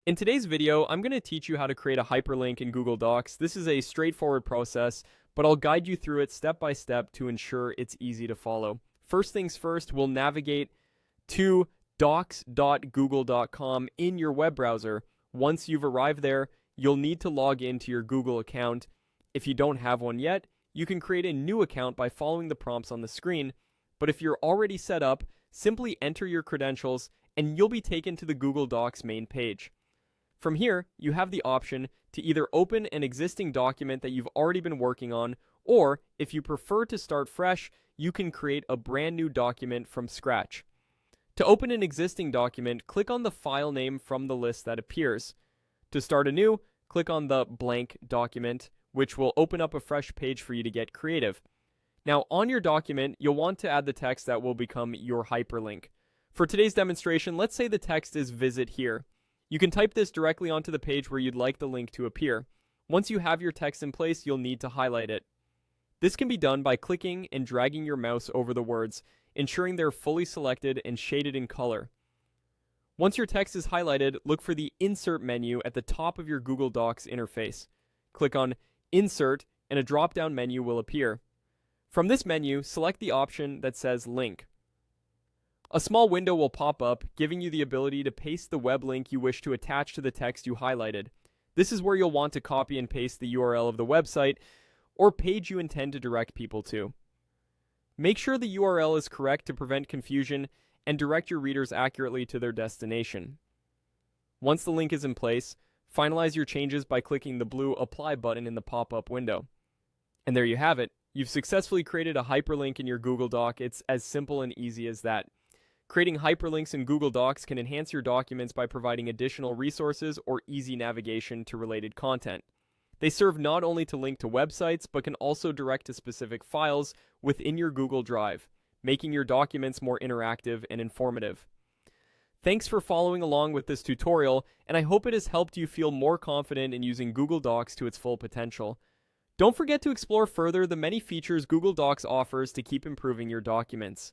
In today's video, I'm going to teach you how to create a hyperlink in Google Docs. This is a straightforward process, but I'll guide you through it step by step to ensure it's easy to follow. First things first, we'll navigate to docs.google.com in your web browser. Once you've arrived there, you'll need to log into your Google account. If you don't have one yet, you can create a new account by following the prompts on the screen. But if you're already set up, simply enter your credentials and you'll be taken to the Google Docs main page. From here, you have the option to either open an existing document that you've already been working on, or if you prefer to start fresh, you can create a brand new document from scratch. To open an existing document, click on the file name from the list that appears. To start anew, click on the blank document, which will open up a fresh page for you to get creative. Now, on your document, you'll want to add the text that will become your hyperlink. For today's demonstration, let's say the text is "visit here." You can type this directly onto the page where you'd like the link to appear. Once you have your text in place, you'll need to highlight it. This can be done by clicking and dragging your mouse over the words, ensuring they're fully selected and shaded in color. Once your text is highlighted, look for the Insert menu at the top of your Google Docs interface. Click on Insert and a drop-down menu will appear. From this menu, select the option that says Link. A small window will pop up, giving you the ability to paste the web link you wish to attach to the text you highlighted. This is where you'll want to copy and paste the URL of the website or page you intend to direct people to. Make sure the URL is correct to prevent confusion and direct your readers accurately to their destination. Once the link is in place, finalize your changes by clicking the blue Apply button in the pop-up window. And there you have it. You've successfully created a hyperlink in your Google Doc. It's as simple and easy as that. Creating hyperlinks in Google Docs can enhance your documents by providing additional resources or easy navigation to related content. They serve not only to link to websites, but can also direct to specific files within your Google Drive, making your documents more interactive and informative. Thanks for following along with this tutorial, and I hope it has helped you feel more confident in using Google Docs to its full potential. Don't forget to explore further the many features Google Docs offers to keep improving your documents.